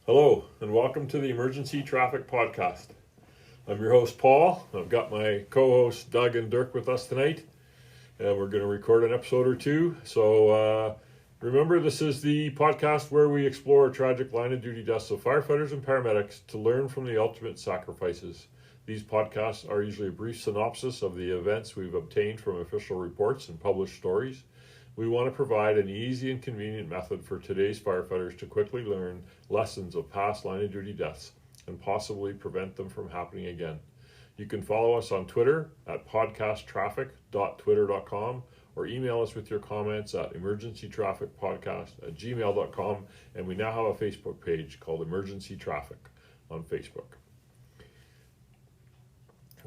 Hello, and welcome to the Emergency Traffic Podcast. I'm your host, Paul. I've got my co-hosts, Doug and Dirk, with us tonight, and we're going to record an episode or two. So remember, this is the podcast where we explore tragic line of duty deaths of firefighters and paramedics to learn from the ultimate sacrifices. These podcasts are usually a brief synopsis of the events we've obtained from official reports and published stories. We want to provide an easy and convenient method for today's firefighters to quickly learn lessons of past line of duty deaths and possibly prevent them from happening again. You can follow us on Twitter at podcasttraffic.twitter.com or email us with your comments at emergencytrafficpodcast@gmail.com, and we now have a Facebook page called Emergency Traffic on Facebook.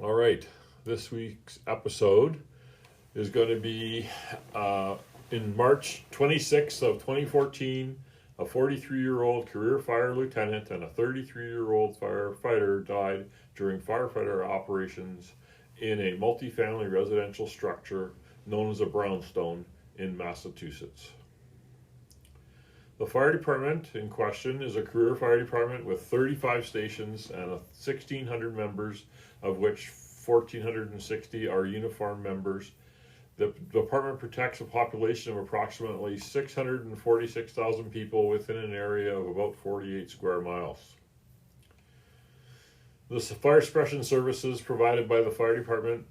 All right, this week's episode is going to be in March 26th of 2014, a 43-year-old career fire lieutenant and a 33-year-old firefighter died during firefighter operations in a multifamily residential structure known as a Brownstone in Massachusetts. The fire department in question is a career fire department with 35 stations and 1,600 members, of which 1,460 are uniformed members. The department protects a population of approximately 646,000 people within an area of about 48 square miles. The fire suppression services provided by the fire department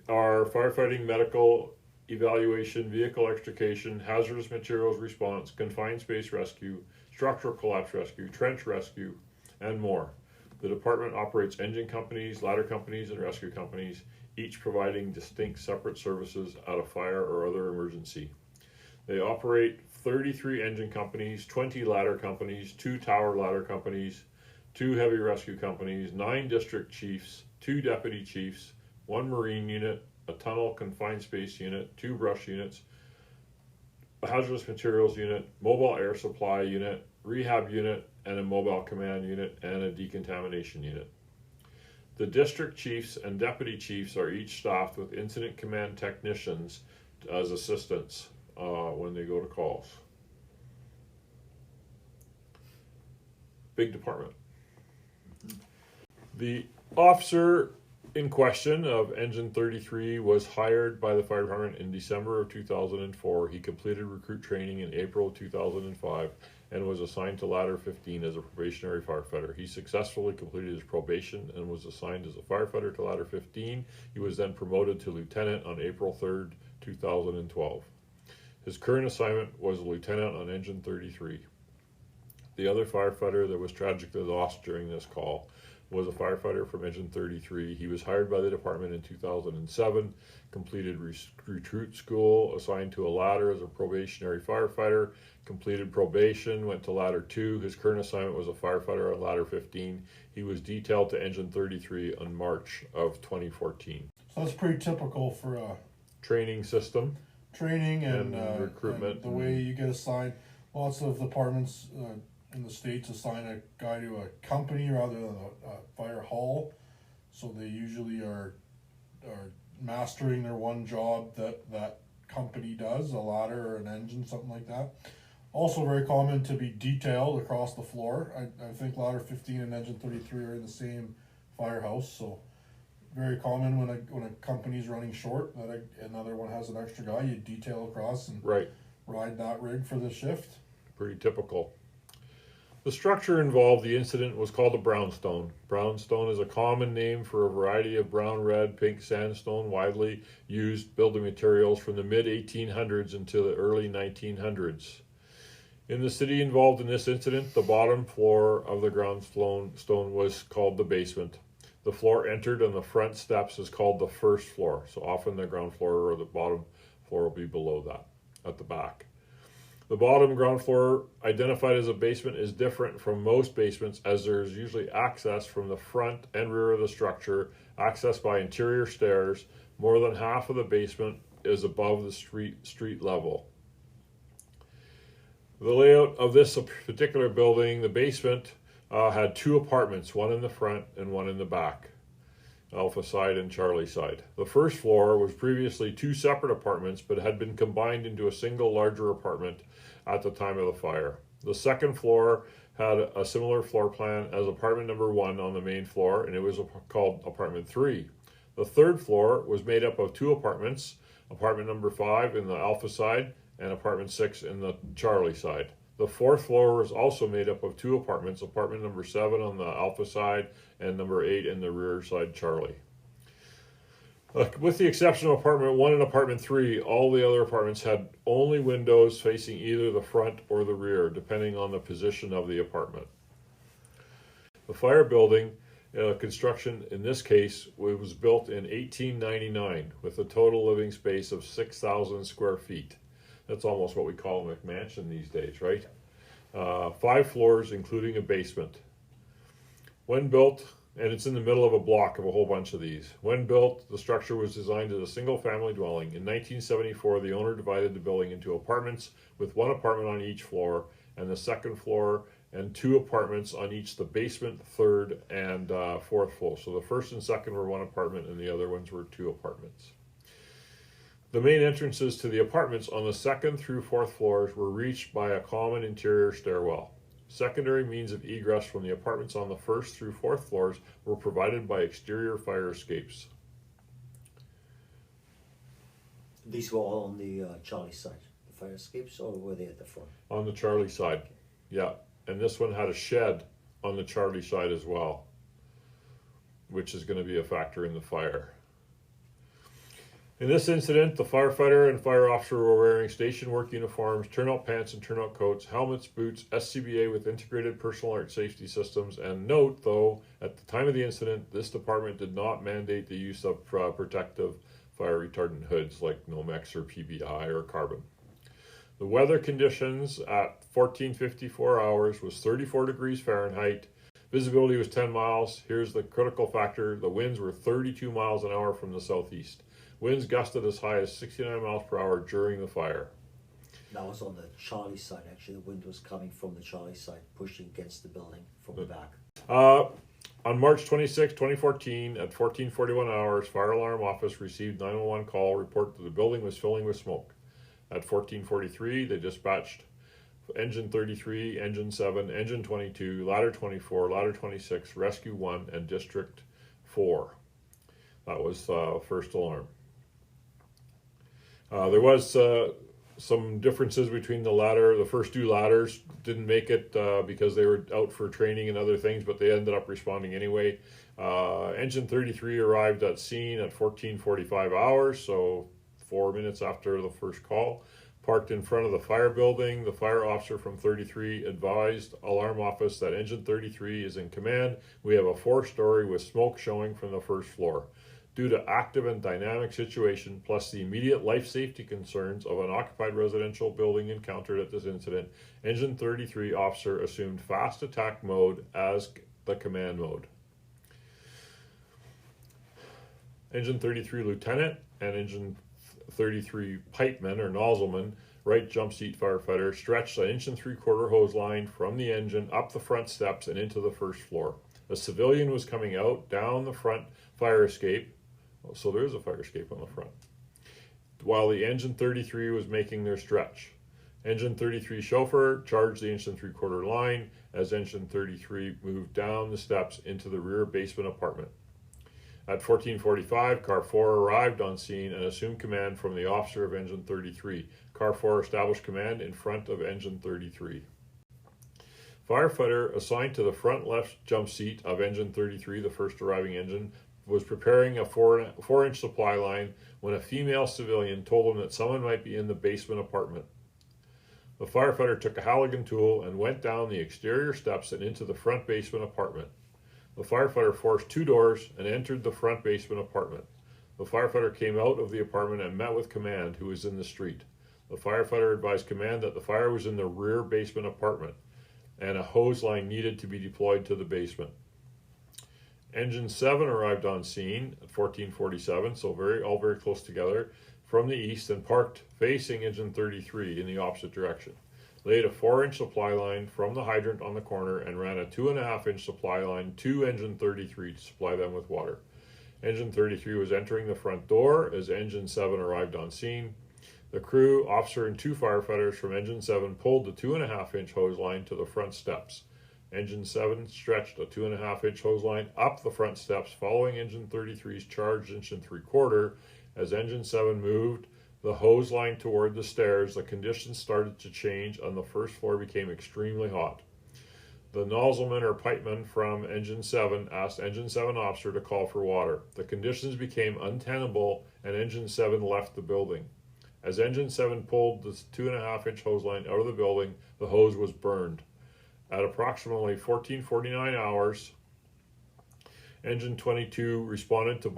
are firefighting, medical evaluation, vehicle extrication, hazardous materials response, confined space rescue, structural collapse rescue, trench rescue, and more. The department operates engine companies, ladder companies, and rescue companies, each providing distinct separate services at a fire or other emergency. They operate 33 engine companies, 20 ladder companies, 2 tower ladder companies, 2 heavy rescue companies, 9 district chiefs, 2 deputy chiefs, 1 marine unit, a tunnel confined space unit, 2 brush units, a hazardous materials unit, mobile air supply unit, rehab unit, and a mobile command unit, and a decontamination unit. The district chiefs and deputy chiefs are each staffed with incident command technicians as assistants when they go to calls. Big department. The officer in question of Engine 33 was hired by the fire department in December of 2004. He completed recruit training in April of 2005 and was assigned to Ladder 15 as a probationary firefighter. He successfully completed his probation and was assigned as a firefighter to Ladder 15. He was then promoted to lieutenant on April 3rd, 2012. His current assignment was a lieutenant on Engine 33. The other firefighter that was tragically lost during this call was a firefighter from Engine 33. He was hired by the department in 2007, completed recruit school, assigned to a ladder as a probationary firefighter, completed probation, went to Ladder 2. His current assignment was a firefighter on Ladder 15. He was detailed to Engine 33 on March of 2014. So that's pretty typical for a training system. Training and recruitment. And the way you get assigned. Lots of departments in the States assign a guy to a company rather than a fire hall. So they usually are mastering their one job that company does, a ladder or an engine, something like that. Also very common to be detailed across the floor. I think Ladder 15 and Engine 33 are in the same firehouse, so very common when a company's running short that another one has an extra guy, you detail across and ride that rig for the shift. Pretty typical. The structure involved the incident was called a brownstone. Brownstone is a common name for a variety of brown, red, pink sandstone, widely used building materials from the mid-1800s until the early 1900s. In the city involved in this incident, the bottom floor of the brownstone was called the basement. The floor entered on the front steps is called the first floor. So often the ground floor or the bottom floor will be below that, at the back. The bottom ground floor, identified as a basement, is different from most basements as there is usually access from the front and rear of the structure, accessed by interior stairs. More than half of the basement is above the street level. The layout of this particular building, the basement, had 2 apartments, one in the front and one in the back, Alpha side and Charlie side. The first floor was previously 2 separate apartments but had been combined into a single larger apartment at the time of the fire. The second floor had a similar floor plan as apartment number 1 on the main floor, and it was called apartment 3. The third floor was made up of 2 apartments, apartment number 5 in the Alpha side and apartment 6 in the Charlie side. The fourth floor was also made up of 2 apartments, apartment number 7 on the Alpha side and number 8 in the rear side Charlie. With the exception of apartment 1 and apartment 3, all the other apartments had only windows facing either the front or the rear, depending on the position of the apartment. The fire building construction in this case was built in 1899 with a total living space of 6,000 square feet. That's almost what we call a McMansion these days, right? 5 floors, including a basement. When built, and it's in the middle of a block of a whole bunch of these. When built, the structure was designed as a single-family dwelling. In 1974, the owner divided the building into apartments with 1 apartment on each floor, and the second floor and 2 apartments on each the basement, third, and fourth floor. So the first and second were 1 apartment, and the other ones were 2 apartments. The main entrances to the apartments on the second through fourth floors were reached by a common interior stairwell. Secondary means of egress from the apartments on the first through fourth floors were provided by exterior fire escapes. These were all on the Charlie side, the fire escapes, or were they at the front? On the Charlie side, yeah. And this one had a shed on the Charlie side as well, which is going to be a factor in the fire. In this incident, the firefighter and fire officer were wearing station work uniforms, turnout pants and turnout coats, helmets, boots, SCBA with integrated personal alert safety systems. And note, though, at the time of the incident, this department did not mandate the use of protective fire retardant hoods like Nomex or PBI or carbon. The weather conditions at 1454 hours was 34 degrees Fahrenheit. Visibility was 10 miles. Here's the critical factor. The winds were 32 miles an hour from the southeast. Winds gusted as high as 69 miles per hour during the fire. That was on the Charlie side, actually. The wind was coming from the Charlie side, pushing against the building from the back. On March 26, 2014, at 1441 hours, Fire Alarm Office received 911 call, report that the building was filling with smoke. At 1443, they dispatched Engine 33, Engine 7, Engine 22, Ladder 24, Ladder 26, Rescue 1, and District 4. That was first alarm. There was some differences between the first 2 ladders didn't make it because they were out for training and other things, but they ended up responding anyway. Engine 33 arrived at scene at 1445 hours, so 4 minutes after the first call. Parked in front of the fire building, the fire officer from 33 advised Alarm Office that Engine 33 is in command. We have a 4-story with smoke showing from the first floor. Due to active and dynamic situation, plus the immediate life safety concerns of an occupied residential building encountered at this incident, Engine 33 officer assumed fast attack mode as the command mode. Engine 33 lieutenant and Engine 33 pipeman or nozzleman, right jump seat firefighter, stretched an 1 3/4 hose line from the engine up the front steps and into the first floor. A civilian was coming out down the front fire escape. So there's a fire escape on the front, while the Engine 33 was making their stretch. Engine 33 chauffeur charged the 1 3/4 line as Engine 33 moved down the steps into the rear basement apartment. At 1445, Car 4 arrived on scene and assumed command from the officer of Engine 33. Car 4 established command in front of Engine 33. Firefighter assigned to the front left jump seat of Engine 33, the first arriving engine, was preparing a 4-inch supply line when a female civilian told him that someone might be in the basement apartment. The firefighter took a Halligan tool and went down the exterior steps and into the front basement apartment. The firefighter forced 2 doors and entered the front basement apartment. The firefighter came out of the apartment and met with command, who was in the street. The firefighter advised command that the fire was in the rear basement apartment and a hose line needed to be deployed to the basement. Engine 7 arrived on scene at 1447, so all very close together, from the east and parked facing Engine 33 in the opposite direction. Laid a 4-inch supply line from the hydrant on the corner and ran a 2.5-inch supply line to Engine 33 to supply them with water. Engine 33 was entering the front door as Engine 7 arrived on scene. The crew, officer, and 2 firefighters from Engine 7 pulled the 2.5-inch hose line to the front steps. Engine 7 stretched a 2.5-inch hose line up the front steps following Engine 33's charged 1.75 inch. As Engine 7 moved the hose line toward the stairs, the conditions started to change and the first floor became extremely hot. The nozzleman or pipeman from Engine 7 asked Engine 7 officer to call for water. The conditions became untenable and Engine 7 left the building. As Engine 7 pulled the 2.5-inch hose line out of the building, the hose was burned. At approximately 14:49 hours, Engine 22 responded to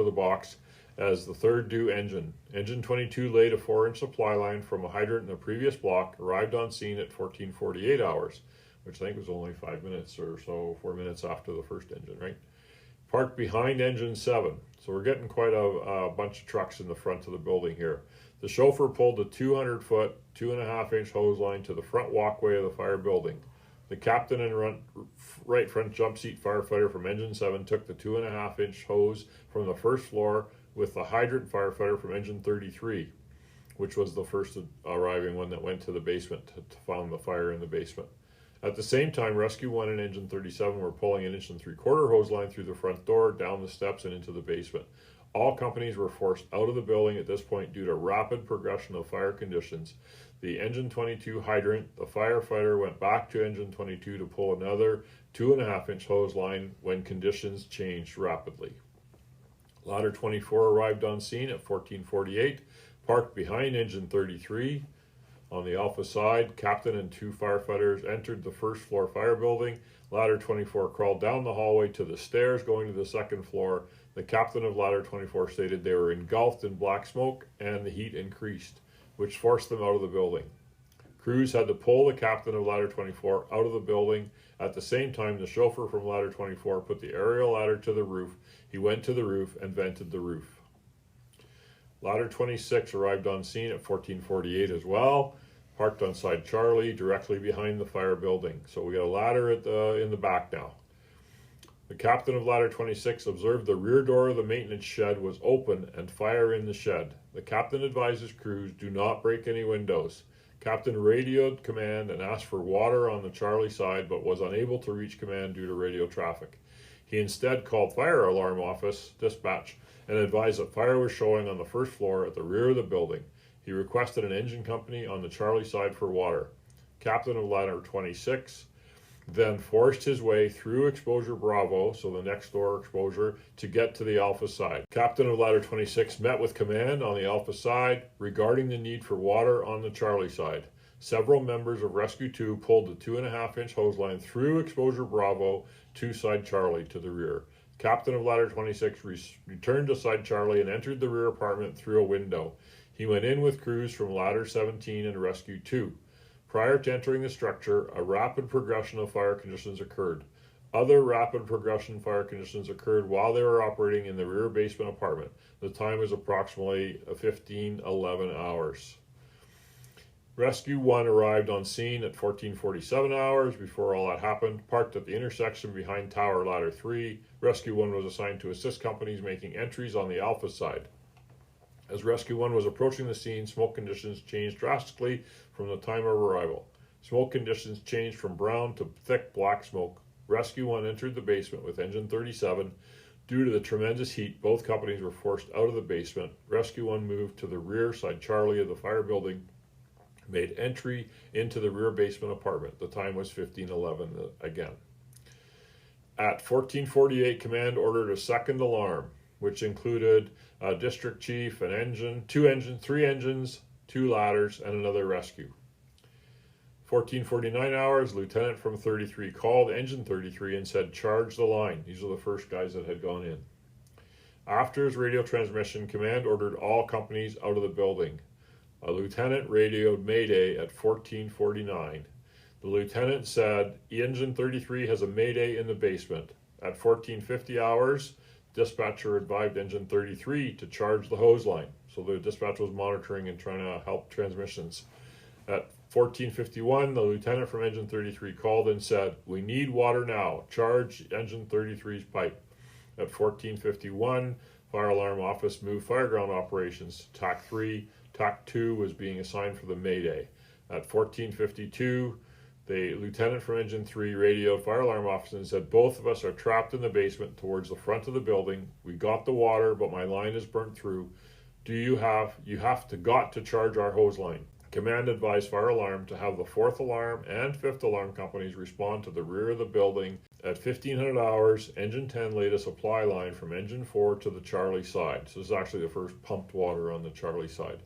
the box as the third due engine. Engine 22 laid a 4-inch supply line from a hydrant in the previous block, arrived on scene at 14:48 hours, which I think was only 5 minutes or so, 4 minutes after the first engine, right? Parked behind Engine 7. So we're getting quite a bunch of trucks in the front of the building here. The chauffeur pulled the 200-foot, 2.5-inch hose line to the front walkway of the fire building. The captain and right front jump seat firefighter from Engine 7 took the 2.5-inch hose from the first floor with the hydrant firefighter from Engine 33, which was the first arriving one that went to the basement to find the fire in the basement. At the same time, Rescue 1 and Engine 37 were pulling an 1.75-inch hose line through the front door, down the steps, and into the basement. All companies were forced out of the building at this point due to rapid progression of fire conditions. The Engine 22 hydrant, the firefighter went back to Engine 22 to pull another 2.5-inch hose line when conditions changed rapidly. Ladder 24 arrived on scene at 14:48, parked behind Engine 33. On the Alpha side, captain and 2 firefighters entered the first floor fire building. Ladder 24 crawled down the hallway to the stairs going to the second floor. The captain of Ladder 24 stated they were engulfed in black smoke and the heat increased, which forced them out of the building. Crews had to pull the captain of Ladder 24 out of the building. At the same time, the chauffeur from Ladder 24 put the aerial ladder to the roof. He went to the roof and vented the roof. Ladder 26 arrived on scene at 14:48 as well, parked on side Charlie, directly behind the fire building. So we got a ladder in the back now. The captain of Ladder 26 observed the rear door of the maintenance shed was open and fire in the shed. The captain advised his crews, do not break any windows. Captain radioed command and asked for water on the Charlie side, but was unable to reach command due to radio traffic. He instead called fire alarm office dispatch and advised that fire was showing on the first floor at the rear of the building. He requested an engine company on the Charlie side for water. Captain of Ladder 26 then forced his way through exposure Bravo, so the next door exposure, to get to the Alpha side. Captain of Ladder 26 met with command on the Alpha side regarding the need for water on the Charlie side. Several members of Rescue 2 pulled the 2.5-inch hose line through exposure Bravo to side Charlie to the rear. Captain of Ladder 26 returned to side Charlie and entered the rear apartment through a window. He went in with crews from Ladder 17 and Rescue 2. Prior to entering the structure, a rapid progression of fire conditions occurred. Other rapid progression fire conditions occurred while they were operating in the rear basement apartment. The time was approximately 15:11 hours. Rescue 1 arrived on scene at 14:47 hours. Before all that happened, parked at the intersection behind Tower Ladder 3. Rescue 1 was assigned to assist companies making entries on the Alpha side. As Rescue 1 was approaching the scene, smoke conditions changed drastically from the time of arrival. Smoke conditions changed from brown to thick black smoke. Rescue 1 entered the basement with Engine 37. Due to the tremendous heat, both companies were forced out of the basement. Rescue 1 moved to the rear side Charlie of the fire building, made entry into the rear basement apartment. The time was 15:11 again. At 14:48, command ordered a second alarm, which included a district chief, an engine, 3 engines, 2 ladders, and another rescue. 14:49 hours, lieutenant from 33 called Engine 33 and said, charge the line. These are the first guys that had gone in. After his radio transmission, command ordered all companies out of the building. A lieutenant radioed Mayday at 14:49. The lieutenant said, Engine 33 has a Mayday in the basement. At 14:50 hours, dispatcher advised Engine 33 to charge the hose line. So the dispatch was monitoring and trying to help transmissions. At 14:51, the lieutenant from Engine 33 called and said, we need water now. Charge Engine 33's pipe. At 14:51, fire alarm office moved fireground operations to TAC 3. TAC 2 was being assigned for the Mayday. At 14:52, the lieutenant from Engine 3 radioed fire alarm officer and said, "Both of us are trapped in the basement towards the front of the building. We got the water, but my line is burnt through. You have to charge our hose line." Command advised fire alarm to have the 4th alarm and 5th alarm companies respond to the rear of the building. At 1500 hours, Engine 10 laid a supply line from Engine 4 to the Charlie side. So this is actually the first pumped water on the Charlie side.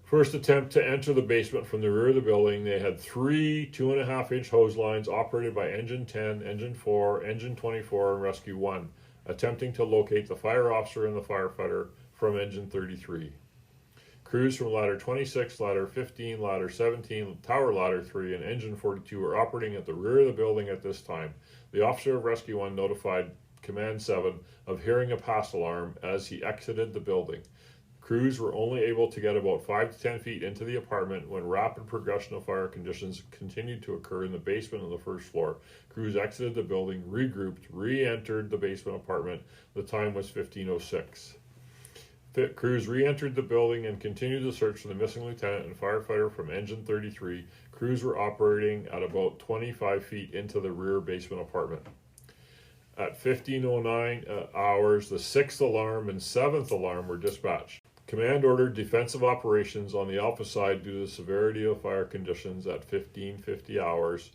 First attempt to enter the basement from the rear of the building, they had 3 2.5-inch hose lines operated by Engine 10, Engine 4, Engine 24, and Rescue 1, attempting to locate the fire officer and the firefighter from Engine 33. Crews from Ladder 26, Ladder 15, Ladder 17, Tower Ladder 3, and Engine 42 were operating at the rear of the building at this time. The officer of Rescue 1 notified Command 7 of hearing a pass alarm as he exited the building. Crews were only able to get about 5 to 10 feet into the apartment when rapid progression of fire conditions continued to occur in the basement of the first floor. Crews exited the building, regrouped, re-entered the basement apartment. The time was 15:06. Crews re-entered the building and continued the search for the missing lieutenant and firefighter from Engine 33. Crews were operating at about 25 feet into the rear basement apartment. At 15:09 hours, the 6th alarm and 7th alarm were dispatched. Command ordered defensive operations on the Alpha side due to the severity of fire conditions at 15:50 hours.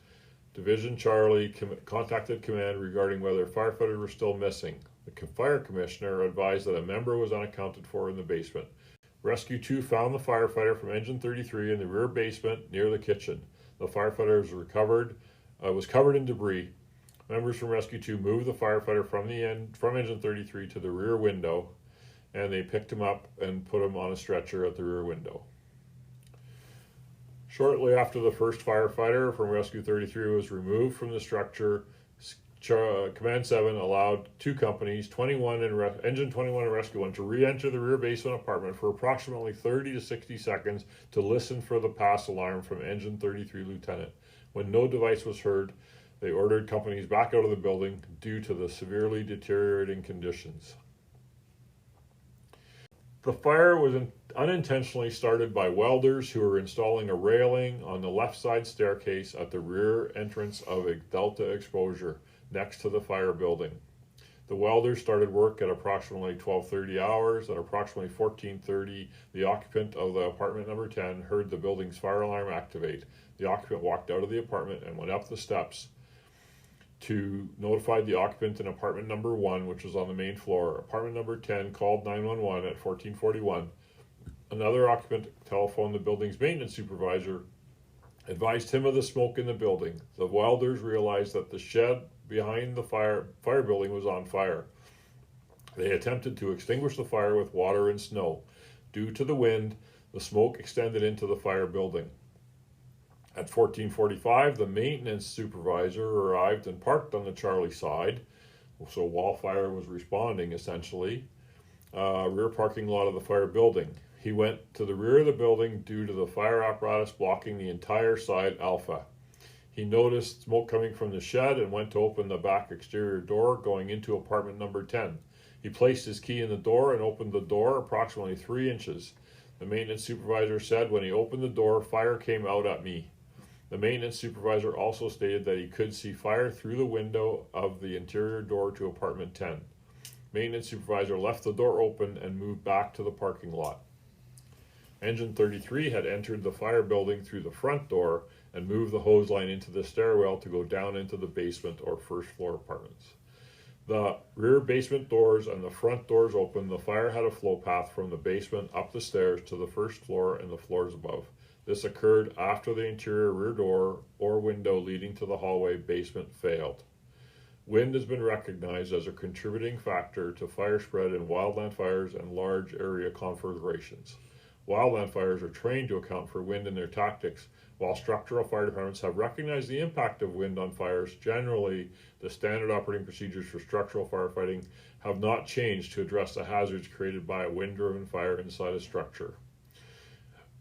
Division Charlie contacted command regarding whether firefighters were still missing. The fire commissioner advised that a member was unaccounted for in the basement. Rescue 2 found the firefighter from Engine 33 in the rear basement near the kitchen. The firefighter was covered in debris. Members from Rescue 2 moved the firefighter from Engine 33 to the rear window, and they picked him up and put him on a stretcher at the rear window. Shortly after the first firefighter from Rescue 33 was removed from the structure, Command 7 allowed 2 companies, Engine 21 and Rescue 1, to re-enter the rear basement apartment for approximately 30 to 60 seconds to listen for the pass alarm from Engine 33 lieutenant. When no device was heard, they ordered companies back out of the building due to the severely deteriorating conditions. The fire was unintentionally started by welders who were installing a railing on the left side staircase at the rear entrance of a delta exposure next to the fire building. The welders started work at approximately 12:30 hours. At approximately 14:30, the occupant of the apartment number 10 heard the building's fire alarm activate. The occupant walked out of the apartment and went up the steps to notify the occupant in apartment number 1, which was on the main floor. Apartment number 10 called 911 at 14:41. Another occupant telephoned the building's maintenance supervisor, advised him of the smoke in the building. The welders realized that the shed behind the fire building was on fire. They attempted to extinguish the fire with water and snow. Due to the wind, the smoke extended into the fire building. At 14:45, the maintenance supervisor arrived and parked on the Charlie side, so while fire was responding, essentially, rear parking lot of the fire building. He went to the rear of the building due to the fire apparatus blocking the entire side Alpha. He noticed smoke coming from the shed and went to open the back exterior door going into apartment number 10. He placed his key in the door and opened the door approximately 3 inches. The maintenance supervisor said when he opened the door, fire came out at me. The maintenance supervisor also stated that he could see fire through the window of the interior door to apartment 10. Maintenance supervisor left the door open and moved back to the parking lot. Engine 33 had entered the fire building through the front door and moved the hose line into the stairwell to go down into the basement or first floor apartments. The rear basement doors and the front doors open. The fire had a flow path from the basement up the stairs to the first floor and the floors above. This occurred after the interior rear door or window leading to the hallway basement failed. Wind has been recognized as a contributing factor to fire spread in wildland fires and large area conflagrations. Wildland fires are trained to account for wind in their tactics. While structural fire departments have recognized the impact of wind on fires, generally the standard operating procedures for structural firefighting have not changed to address the hazards created by a wind-driven fire inside a structure.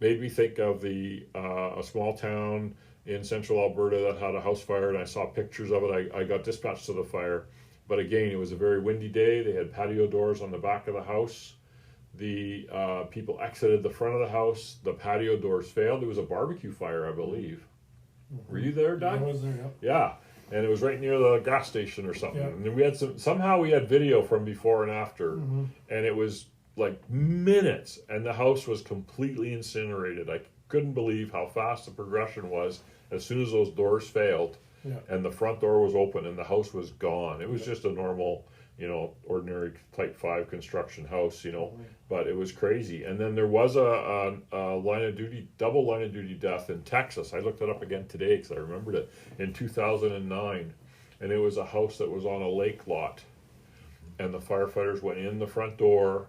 Made me think of a small town in central Alberta that had a house fire, and I saw pictures of it. I got dispatched to the fire, but again, it was a very windy day. They had patio doors on the back of the house. The people exited the front of the house. The patio doors failed. It was a barbecue fire, I believe. Were you there, Yeah, I Doug? was there, Yeah, and it was right near the gas station or something. Yeah. And then we had somehow we had video from before and after, Mm-hmm. and it was like minutes, and the house was completely incinerated. I couldn't believe how fast the progression was. As soon as those doors failed, Yeah. and the front door was open, and the house was gone. It was just a normal, ordinary Type 5 construction house, but it was crazy. And then there was a double line of duty death in Texas. I looked it up again today because I remembered it, in 2009, and it was a house that was on a lake lot, and the firefighters went in the front door,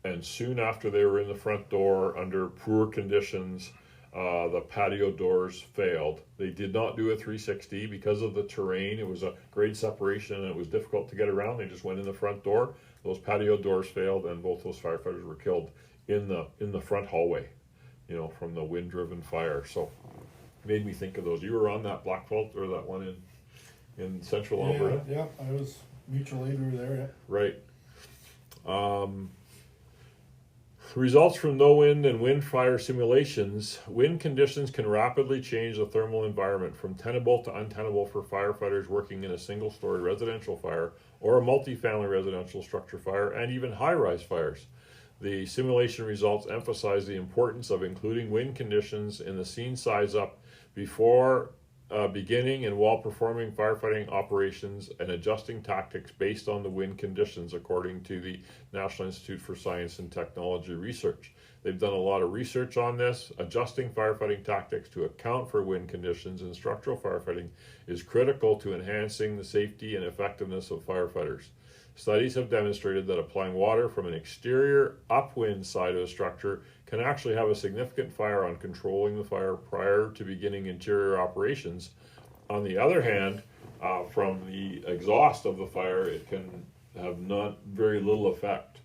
and soon after they were in the front door, under poor conditions, the patio doors failed. They did not do a 360 because of the terrain. It was a grade separation and it was difficult to get around. They just went in the front door. Those patio doors failed, and both those firefighters were killed in the front hallway, from the wind-driven fire. So made me think of those. You were on that Black Vault, or that one in central Alberta? Yeah, I was mutual aid. We were there. Yeah. Right. Results from no wind and wind fire simulations. Wind conditions can rapidly change the thermal environment from tenable to untenable for firefighters working in a single-story residential fire or a multi-family residential structure fire, and even high-rise fires. The simulation results emphasize the importance of including wind conditions in the scene size up before beginning and while performing firefighting operations, and adjusting tactics based on the wind conditions, according to the National Institute for Science and Technology Research. They've done a lot of research on this. Adjusting firefighting tactics to account for wind conditions in structural firefighting is critical to enhancing the safety and effectiveness of firefighters. Studies have demonstrated that applying water from an exterior upwind side of a structure can actually have a significant fire on controlling the fire prior to beginning interior operations. On the other hand, from the exhaust of the fire, it can have not very little effect.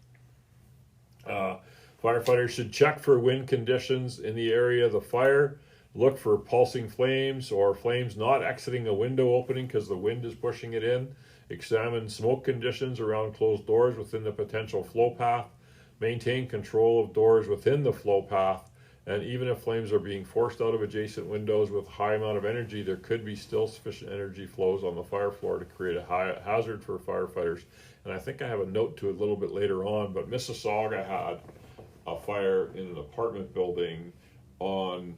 Firefighters should check for wind conditions in the area of the fire. Look for pulsing flames or flames not exiting a window opening because the wind is pushing it in. Examine smoke conditions around closed doors within the potential flow path. Maintain control of doors within the flow path. And even if flames are being forced out of adjacent windows with high amount of energy, there could be still sufficient energy flows on the fire floor to create a high hazard for firefighters. And I think I have a note to it a little bit later on, but Mississauga had a fire in an apartment building on,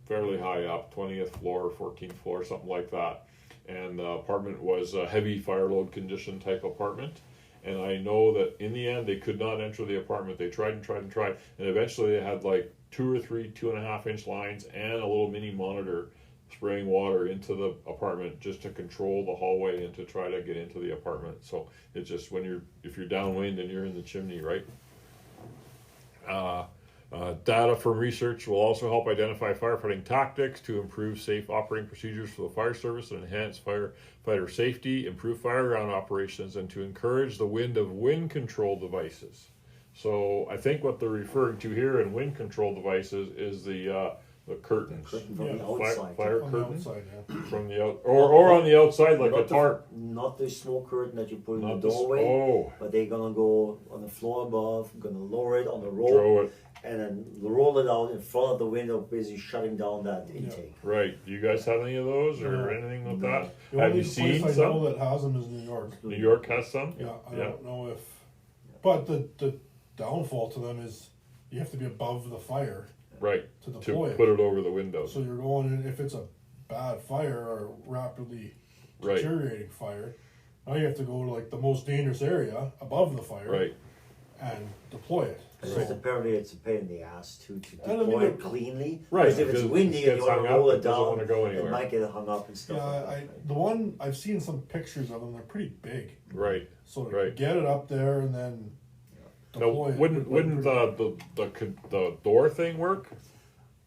fairly high up, 20th floor, 14th floor, something like that. And the apartment was a heavy fire load condition type apartment. And I know that in the end, they could not enter the apartment. They tried and tried and tried. And eventually they had 2 or 3 2.5 inch lines and a little mini monitor spraying water into the apartment just to control the hallway and to try to get into the apartment. So it's just if you're downwind and you're in the chimney, right? Data from research will also help identify firefighting tactics to improve safe operating procedures for the fire service and enhance firefighter safety, improve fireground operations, and to encourage the wind control devices. So I think what they're referring to here in wind control devices is the curtains, Curtain from the outside. fire On the curtains outside, yeah. from the out, or on the outside like a tarp. Not the smoke curtain that you put in Not the this- doorway, oh. but they're gonna go on the floor above, gonna lower it on the rope, Throw it. and then roll it out in front of the window, basically shutting down that intake. Right. Do you guys have any of those or No. anything like No. that? The Have only you seen place I know some? that has them is New York. New York has some? Yeah, I Yeah. don't know if, but the downfall to them is you have to be above the fire Right. to To deploy put it. it over the windows. So you're going in, if it's a bad fire or rapidly Right. deteriorating fire, now you have to go to the most dangerous area above the fire Right. and deploy it. Because So, apparently it's a pain in the ass to I don't deploy mean it cleanly. Right, Because if it's because windy it and you gets want to hung roll up, it it doesn't down, wanna go it anywhere. might get hung up and stuff yeah, like that. the one I've seen some pictures of them. They're pretty big. Right. So to Right. get it up there and then Now, deploy it. wouldn't the door thing work?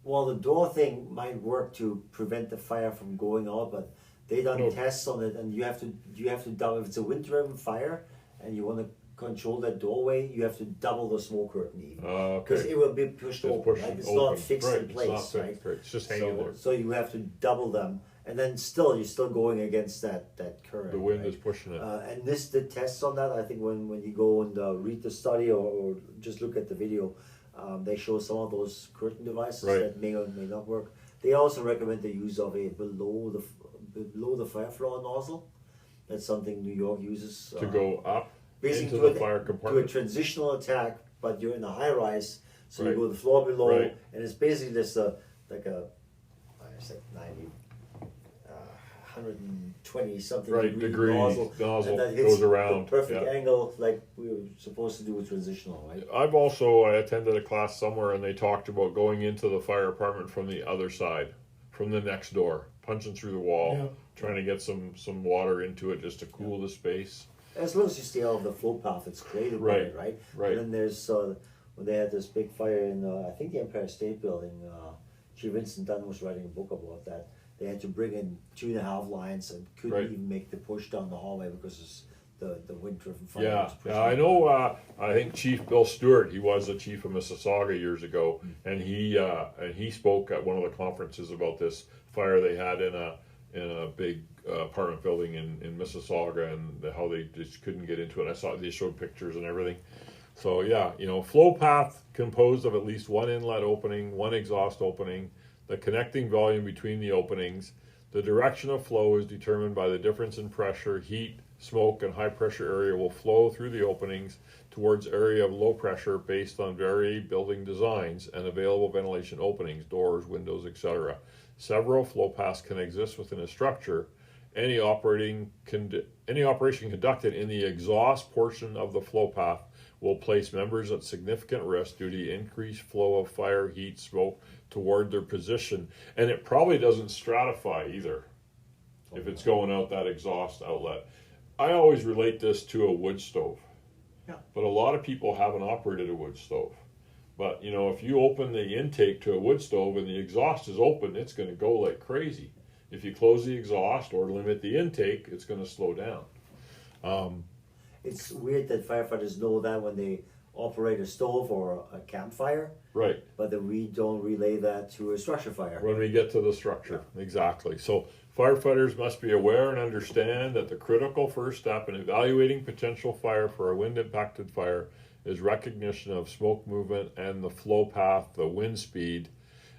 Well, the door thing might work to prevent the fire from going out, but they done No. tests on it, and you have to double. If it's a wind-driven fire and you want to control that doorway, you have to double the smoke curtain even, because Okay. it will be pushed It's open. pushed Right? It's open. not fixed Right, in it's place, not fixed, right? right? It's just hanging there. So you have to double them, and then still you're still going against that current. The wind right? is pushing it. And this the tests on that. I think when you go and read the study or just look at the video, they show some of those curtain devices Right. that may or may not work. They also recommend the use of a below the fire floor nozzle. That's something New York uses To go up basically into the to fire to a compartment. transitional attack, but you're in a high rise, so Right. you go to the floor below, Right. and it's basically just like a, I said 90, 120 something Right, degree nozzle, nozzle and that hits goes around. the perfect yeah. angle like we were supposed to do with transitional, right? I attended a class somewhere and they talked about going into the fire department from the other side, from the next door, punching through the wall, Yeah. trying to get some water into it just to cool the space. As long as you stay out of the flow path that's created by Right, it, right? right. And then there's when they had this big fire in I think the Empire State Building. Chief Vincent Dunn was writing a book about that. They had to bring in 2.5 lines and couldn't Right. even make the push down the hallway because it's the wind-driven fire. Yeah, was pushing yeah, I it. know. I think Chief Bill Stewart, he was the chief of Mississauga years ago, and he spoke at one of the conferences about this fire they had in a big apartment building in Mississauga, and how they just couldn't get into it. I saw they showed pictures and everything. So yeah, flow path composed of at least one inlet opening, one exhaust opening, the connecting volume between the openings. The direction of flow is determined by the difference in pressure, heat, smoke, and high pressure area will flow through the openings towards area of low pressure based on varied building designs and available ventilation openings, doors, windows, etc. Several flow paths can exist within a structure. Any operation conducted in the exhaust portion of the flow path will place members at significant risk due to the increased flow of fire, heat, smoke toward their position. And it probably doesn't stratify either if it's going out that exhaust outlet. I always relate this to a wood stove. Yeah. But a lot of people haven't operated a wood stove. But if you open the intake to a wood stove and the exhaust is open, it's going to go like crazy. If you close the exhaust or limit the intake, it's going to slow down. It's weird that firefighters know that when they operate a stove or a campfire, Right. but then we don't relay that to a structure fire. When we get to the structure, exactly. So firefighters must be aware and understand that the critical first step in evaluating potential fire for a wind-impacted fire is recognition of smoke movement and the flow path, the wind speed,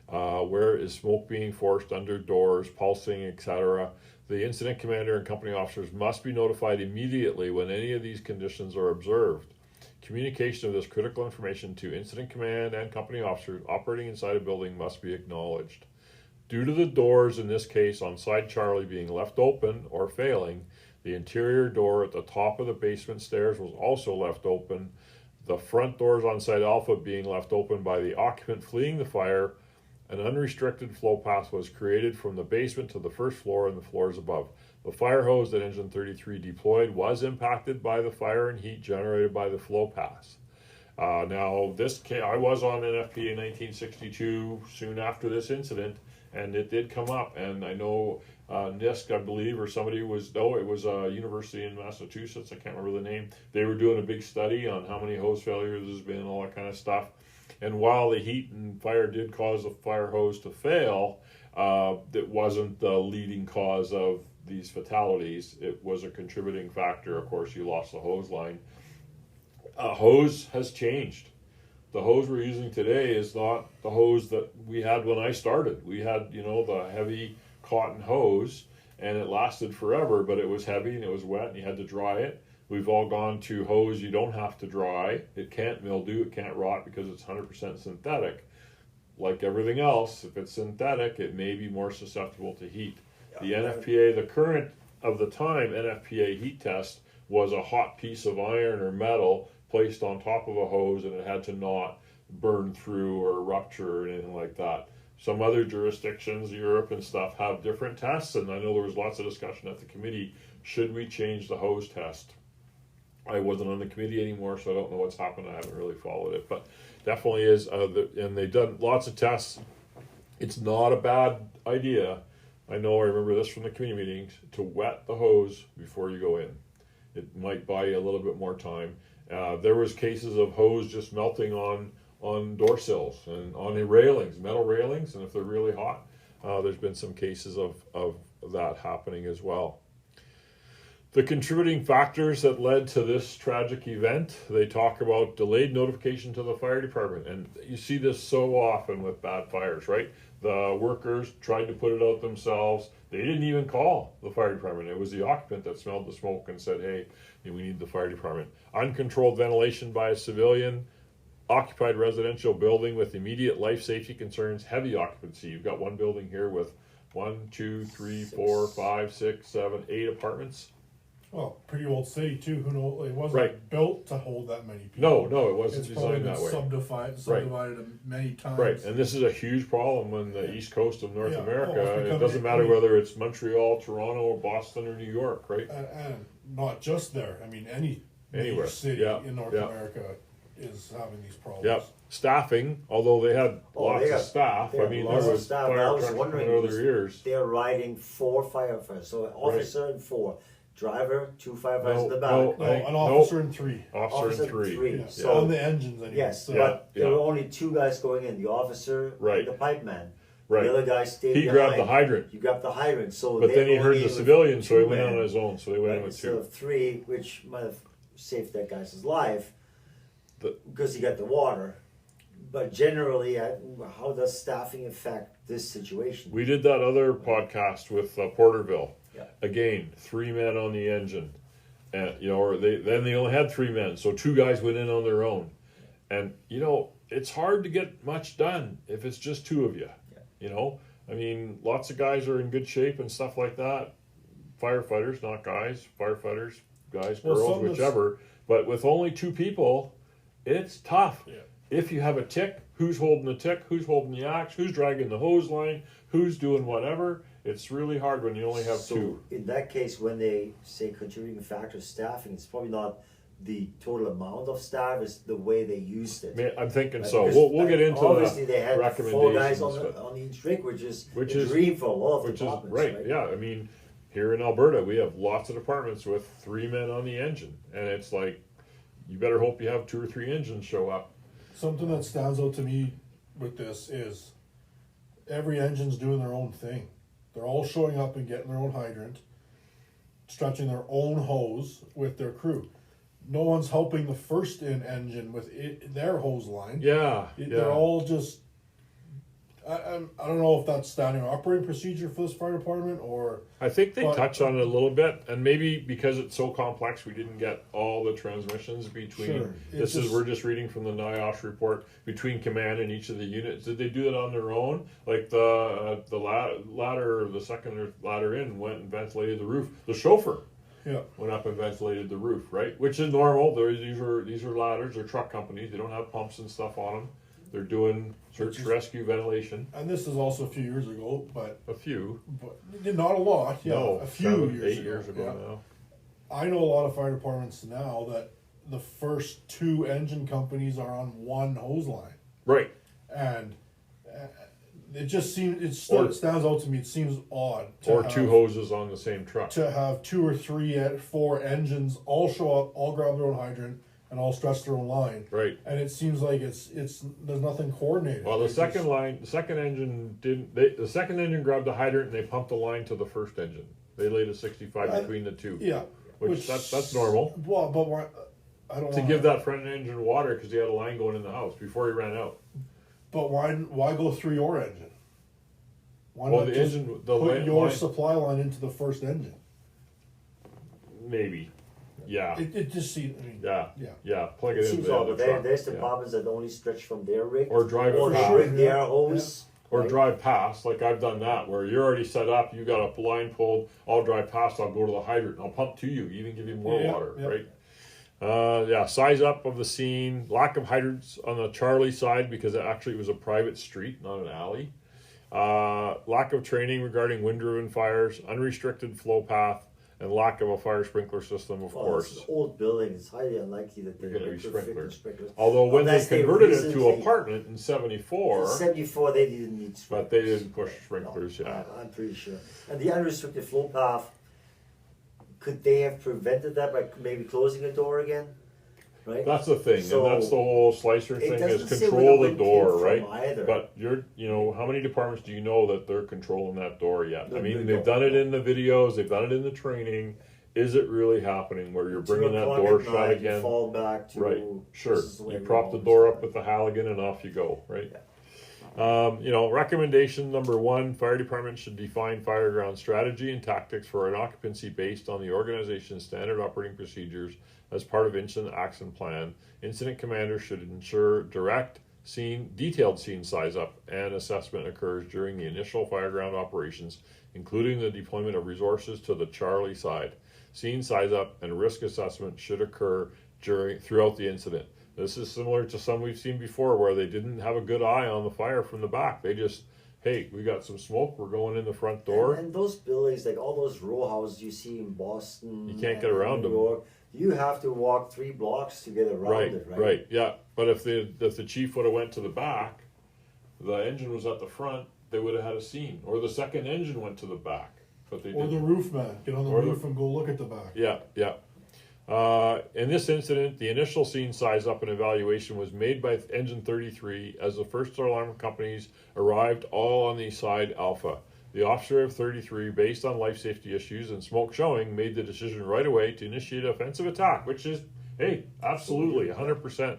where is smoke being forced under doors, pulsing, etc. The incident commander and company officers must be notified immediately when any of these conditions are observed. Communication of this critical information to incident command and company officers operating inside a building must be acknowledged. Due to the doors, in this case on side Charlie, being left open or failing, the interior door at the top of the basement stairs was also left open. The front doors on side Alpha being left open by the occupant fleeing the fire. An unrestricted flow path was created from the basement to the first floor and the floors above. The fire hose that Engine 33 deployed was impacted by the fire and heat generated by the flow paths. Now, I was on NFPA 1962 soon after this incident, and it did come up. And I know NISC, I believe, or somebody it was a university in Massachusetts, I can't remember the name. They were doing a big study on how many hose failures there's been, all that kind of stuff. And while the heat and fire did cause the fire hose to fail, it wasn't the leading cause of these fatalities. It was a contributing factor. Of course, you lost the hose line. Hose has changed. The hose we're using today is not the hose that we had when I started. We had, the heavy cotton hose, and it lasted forever, but it was heavy and it was wet and you had to dry it. We've all gone to hose you don't have to dry. It can't mildew, it can't rot because it's 100% synthetic. Like everything else, if it's synthetic, it may be more susceptible to heat. The NFPA, the current of the time NFPA heat test was a hot piece of iron or metal placed on top of a hose, and it had to not burn through or rupture or anything like that. Some other jurisdictions, Europe and stuff, have different tests, and I know there was lots of discussion at the committee, should we change the hose test? I wasn't on the committee anymore, so I don't know what's happened. I haven't really followed it, but definitely is, and they've done lots of tests. It's not a bad idea. I remember this from the committee meetings, to wet the hose before you go in. It might buy you a little bit more time. There was cases of hose just melting on door sills and on the railings, metal railings, and if they're really hot, there's been some cases of that happening as well. The contributing factors that led to this tragic event, they talk about delayed notification to the fire department. And you see this so often with bad fires, right? The workers tried to put it out themselves. They didn't even call the fire department. It was the occupant that smelled the smoke and said, hey, we need the fire department. Uncontrolled ventilation by a civilian, occupied residential building with immediate life safety concerns, heavy occupancy. You've got one building here with 1, 2, 3, 4, 5, 6, 7, 8 apartments. Well, pretty old city too. Who knows? It wasn't Right. built to hold that many people. No, it wasn't It's probably designed been that way. subdivided many times. Right, and this is a huge problem in the east coast of North Yeah. America. Oh, it's It becoming- doesn't matter whether it's Montreal, Toronto, or Boston, or New York, right? And not just there. I mean, any Anywhere. major city Yeah. in North Yeah. America is having these problems. Yep. Staffing, although they had lots they of got- staff, they I had mean, lots there of was staff. fire I was trucks wondering, coming out of their ears. They're riding 4 firefighters, so an officer and 4, driver, 2 firefighters in the back. No, I- an officer and 3. Officer and 3. Yeah. So- on the engines anyway. Yes, So, but Yeah, there yeah. were only 2 guys going in, the officer Right. and the pipeman. Right. The other guy stayed He behind. grabbed the hydrant, You grabbed the hydrant, so but they then he only heard the with civilian, so he 2 went men, on his own, so they went right, in with instead 2. of 3, which might have saved that guy's life The- because he got the water. But generally, how does staffing affect this situation? We did that other podcast with Porterville. Yeah. Again, 3 men on the engine, and or they only had 3 men, so 2 guys went in on their own, and it's hard to get much done if it's just 2 of you. Yeah. I mean, lots of guys are in good shape and stuff like that. Firefighters, not guys. Firefighters, guys, Well, girls, some is- whichever. But with only 2 people, it's tough. Yeah. If you have a tick, who's holding the tick? Who's holding the axe? Who's dragging the hose line? Who's doing whatever? It's really hard when you only have So 2. in that case, when they say contributing factor staffing, it's probably not the total amount of staff; it's the way they used it. I'm thinking Right, so. because, We'll get into obviously they had 4 recommendations, guys on, but- on each rig, which is Which a is- dream for a lot of which is departments. right. Yeah, I mean, here in Alberta, we have lots of departments with 3 men on the engine, and it's like you better hope you have 2 or 3 engines show up. something that stands out to me with this is every engine's doing their own thing. They're all showing up and getting their own hydrant, stretching their own hose with their crew. No one's helping the first in engine with their hose line. Yeah, They're all just. I don't know if that's standard operating procedure for this fire department or. I think they but- touch on it a little bit, and maybe because it's so complex, we didn't get all the transmissions between. Sure. This It's is just- we're just reading from the NIOSH report between command and each of the units. Did they do that on their own? Like the ladder, the second ladder in went and ventilated the roof. The chauffeur Yeah. went up and ventilated the roof, right? Which is normal. These are ladders. They're truck companies. They don't have pumps and stuff on them. They're doing search rescue ventilation. And this is also a few years ago, but A few. not a lot. Yeah, No, a few 7, years 8 years ago yeah. now. I know a lot of fire departments now that the first 2 engine companies are on one hose line, Right. and it just seems it Or- stands out to me. It seems odd to Or have, 2 hoses on the same truck. to have 2 or 3, 4 engines all show up, all grab their own hydrant, and all stretch their own line. Right. And it seems like it's there's nothing coordinated. Well, the It's second just- the second engine didn't. The second engine grabbed the hydrant and they pumped the line to the first engine. They laid a 65 I- between the 2. yeah, Which that's normal. Well, but why? I don't To wanna- give that front engine water because he had a line going in the house before he ran out. But why go through your engine? Why Well, not the just engine, the put your line, supply line into the first engine? maybe. Yeah. It just seems. I mean, Yeah. yeah. Yeah. Plug it It into seems the odd, other but truck. there's Yeah. departments that only stretch from their rig Or drive it or past. bring their Yeah. hose. Or right? drive past, like I've done that, where you're already set up, you got a line pulled, I'll drive past, I'll go to the hydrant, and I'll pump to you, even give you more Yeah, water, yeah. right? Size up of the scene, lack of hydrants on the Charlie side because it actually was a private street, not an alley. Lack of training regarding wind-driven fires, unrestricted flow path, and lack of a fire sprinkler system, of Well, course. it's an old building. It's highly unlikely that They're they're gonna be going to fit sprinklers. sprinklers. Although when they Unless they converted it to recently- apartment in 74, In 74, they didn't need sprinklers. but they didn't push sprinklers, No, yeah. I'm pretty sure. And the unrestricted flow path, could they have prevented that by maybe closing a door again? right? That's the thing, So, and that's the whole slicer it thing is doesn't say control where the the wind door, came right? from either. But how many departments do you know that they're controlling that door yet? No, I mean, they they've don't. done it in the videos, they've done it in the training. Is it really happening where you're 2 bringing that o'clock door at shut night, again? You fall back to Right, sure. this is the way You we've prop the always door done up it. with the Halligan and off you go, right? Recommendation number 1, fire department should define fire ground strategy and tactics for an occupancy based on the organization's standard operating procedures as part of incident action plan. Incident commander should ensure detailed scene size up and assessment occurs during the initial fire ground operations, including the deployment of resources to the Charlie side. Scene size up and risk assessment should occur throughout the incident. This is similar to some we've seen before where they didn't have a good eye on the fire from the back. They just, hey, we got some smoke, we're going in the front door. And those buildings, like all those row houses you see in Boston, You can't get around New them. York, you have to walk 3 blocks to get around it, right? Right, yeah. But if the chief would have went to the back, the engine was at the front, they would have had a scene. Or the second engine went to the back, but they Or didn't. the roof man, get on the Or the- roof and go look at the back. Yeah. In this incident, the initial scene size up and evaluation was made by engine 33 as the first alarm companies arrived all on the side Alpha. The officer of 33, based on life safety issues and smoke showing, made the decision right away to initiate offensive attack, which is, hey, absolutely, 100%.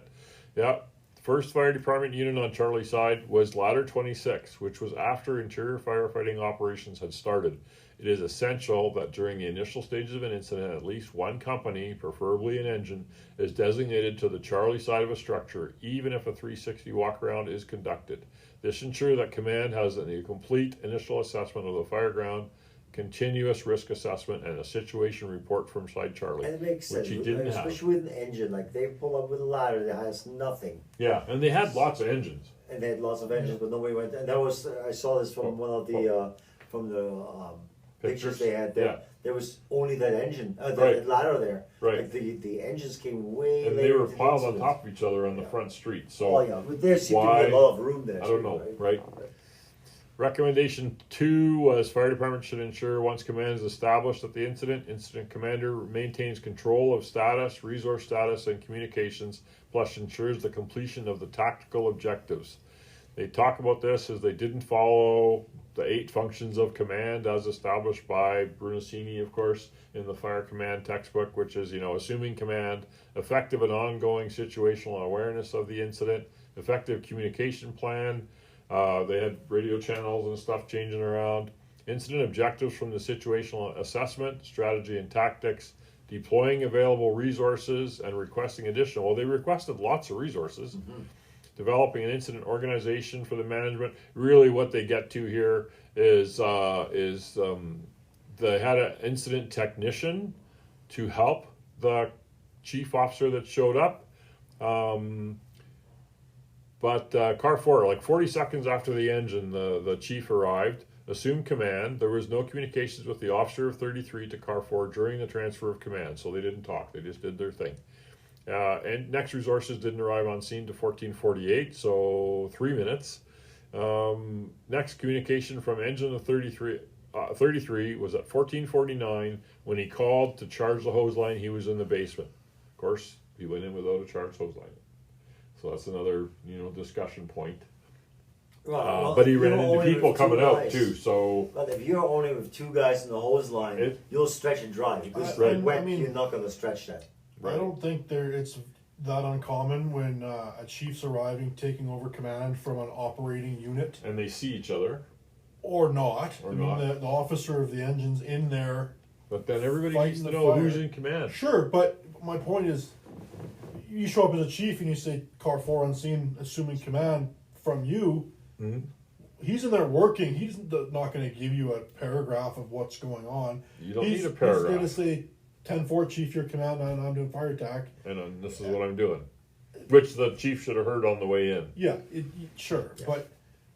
Yeah. First fire department unit on Charlie side was Ladder 26, which was after interior firefighting operations had started. It is essential that during the initial stages of an incident, at least one company, preferably an engine, is designated to the Charlie side of a structure, even if a 360 walk-around is conducted. This ensures that command has a complete initial assessment of the fire ground, continuous risk assessment, and a situation report from side Charlie, And it makes sense, which he didn't have. especially with an engine. Like they pull up with a ladder that has nothing, Yeah, and they had lots of engines. and they had lots of engines, but nobody went. And that was I saw this from one of the pictures they had there. Yeah. There was only that engine, that Right. ladder there. Right. Like the engines came way And they later were into the piled on incident. top of each other on the front street. So Oh yeah, but there seemed to why- be a lot of room there. I don't too, know, right? Recommendation 2 was fire department should ensure once command is established at the incident commander maintains control of status, resource status, and communications, plus ensures the completion of the tactical objectives. They talk about this as they didn't follow the 8 functions of command as established by Brunacini, of course, in the fire command textbook, which is, assuming command, effective and ongoing situational awareness of the incident, effective communication plan. They had radio channels and stuff changing around. Incident objectives from the situational assessment, strategy and tactics, deploying available resources and requesting additional. Well, they requested lots of resources. Mm-hmm. Developing an incident organization for the management. Really, what they get to here is they had an incident technician to help the chief officer that showed up. But car 4, like 40 seconds after the engine, the chief arrived, assumed command. There was no communications with the officer of 33 to car 4 during the transfer of command, so they didn't talk. They just did their thing. And next resources didn't arrive on scene to 14:48, so 3 minutes. Next communication from engine of 33 was at 14:49 when he called to charge the hose line. He was in the basement. Of course, he went in without a charged hose line. So that's another, discussion point. Well, But he if ran you're into only people with two coming out guys- too. So But if you're only with 2 guys in the hose line, you'll stretch and drive. Because Right. wet, I mean- you're not going to stretch that. I don't think it's that uncommon when a chief's arriving, taking over command from an operating unit, and they see each other, or not. Or I mean, not. the officer of the engine's in there. but then everybody Fighting needs to the know fire. who's in command. Sure, but my point is, you show up as a chief and you say car 4 on scene, assuming command from you. Mhm. He's in there working. He's not going to give you a paragraph of what's going on. You don't He's need a paragraph. going to say 10-4 chief, your command, and I'm doing fire attack. And this is what I'm doing, which the chief should have heard on the way in. Yeah, sure, but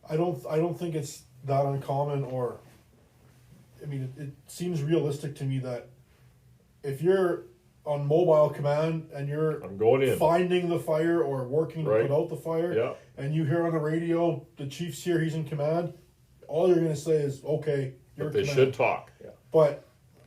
I don't think it's that uncommon. Or, I mean, it seems realistic to me that if you're on mobile command and you're I'm going in. finding the fire or working to Right. put out the fire, Yeah. and you hear on the radio the chief's here, he's in command, all you're going to say is, okay, you're But they command. should talk. But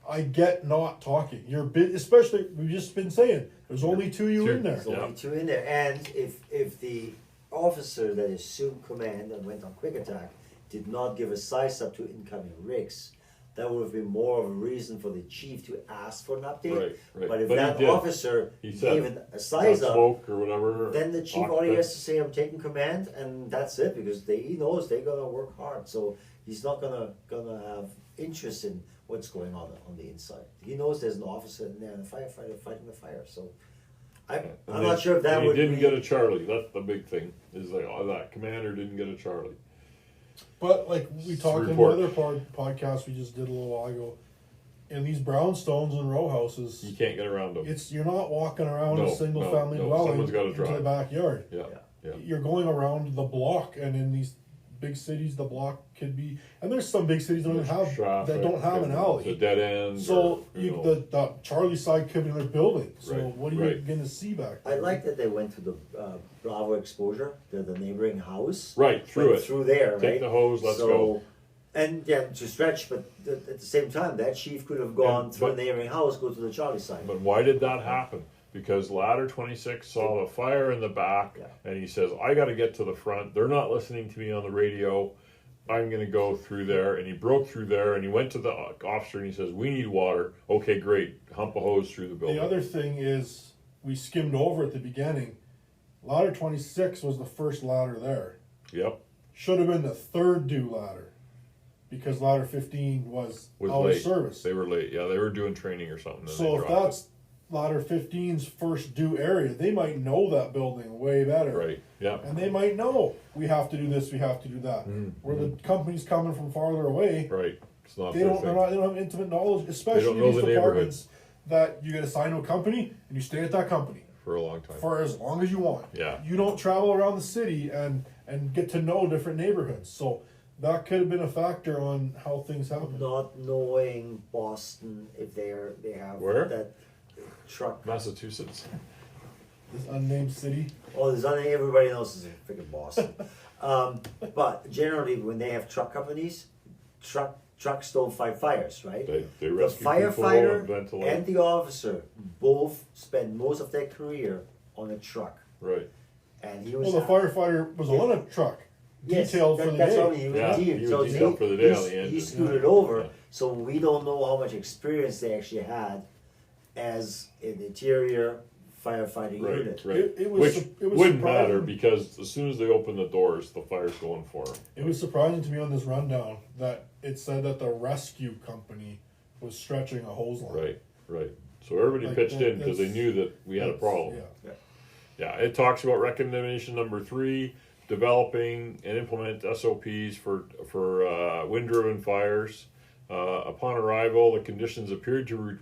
I get not talking. You're especially, we've just been saying, there's only two you in there. There's only two in there, and if the officer that assumed command and went on quick attack did not give a size up to incoming rigs, that would have been more of a reason for the chief to ask for an update. Right. But if But he that did. officer He said, gave a size up, smoke or whatever. then the chief only has to say, "I'm taking command," and that's it, because he knows they're gonna work hard. So he's not gonna have interest in what's going on the inside. He knows there's an officer in there and a firefighter fighting the fire. So I'm not sure if that he would. didn't get a Charlie. That's the big thing. Is like, oh, that commander didn't get a Charlie. But like we talked in report. another podcast we just did a little while ago, in these brownstones and row houses, You can't get around them. you're not walking around No, a single no, family no, dwelling someone's gotta into the drive. backyard. Yeah. You're going around the block, and in these big cities, the block could be, and there's some big cities that don't There's have traffic, an It's a alley. dead end. So or, you, know. the Charlie side could be in a building. So Right, what are you right. going to see back I there? like that they went to the Bravo exposure, the neighboring house. Right, through Went it. through there, Take right? the hose, let's go. And yeah, to stretch, but at the same time, that chief could have gone And- through but- the neighboring house, go to the Charlie side. But why did that happen? Because ladder 26 saw the fire in the back, Yeah. and he says, "I got to get to the front. They're not listening to me on the radio. I'm going to go through there." And he broke through there, and he went to the officer, and he says, "We need water." Okay, great. Hump a hose through the building. The other thing is, we skimmed over at the beginning. Ladder 26 was the first ladder there. Yep, Should have been the third due ladder, because ladder 15 was was out late. of service. They were late. Yeah, they were doing training or something. and So they if dropped that's ladder 15's first due area, they might know that building way better. it. Right. Yeah. And they might know we have to do this, we have to do that. Where the company's coming from farther away, Right. It's not they their don't, thing. they don't have intimate knowledge, especially know in these the neighborhood. departments that you get assigned to a company and you stay at that company For a long time. for as long as you want. Yeah. You don't travel around the city and get to know different neighborhoods. So that could have been a factor on how things happen. Not knowing Boston, if they have Where? that truck. Massachusetts. This unnamed city. Oh, there's nothing everybody knows is in freaking Boston. But generally, when they have truck companies, trucks don't fight fires, right? They The rescue people firefighter and ventilate. and the officer both spend most of their career on a truck, Right. and he was. Well, the firefighter was on a truck, Yes, detailed for the that's day. what I mean, he was Yeah, detailed. he was So detailed for the day on the he engine. scooted over, Yeah. so we don't know how much experience they actually had as an interior firefighting Right. unit. Right. It was Which su- it was wouldn't surprising. matter because as soon as they open the doors, the fire's going for them. It was surprising to me on this rundown that it said that the rescue company was stretching a hose line. Right. Right. So everybody Like, pitched in because they that's- knew that we had a That's- problem. Yeah. Yeah, it talks about recommendation number 3, developing and implement SOPs for wind-driven fires. Upon arrival, the conditions appeared to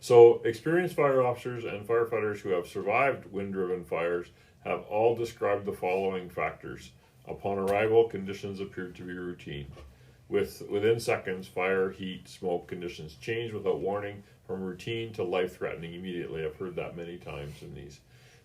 so experienced fire officers and firefighters who have survived wind-driven fires have all described the following factors. Upon arrival, conditions appeared to be routine. Within seconds, fire, heat, smoke conditions change without warning from routine to life-threatening immediately. I've heard that many times in these.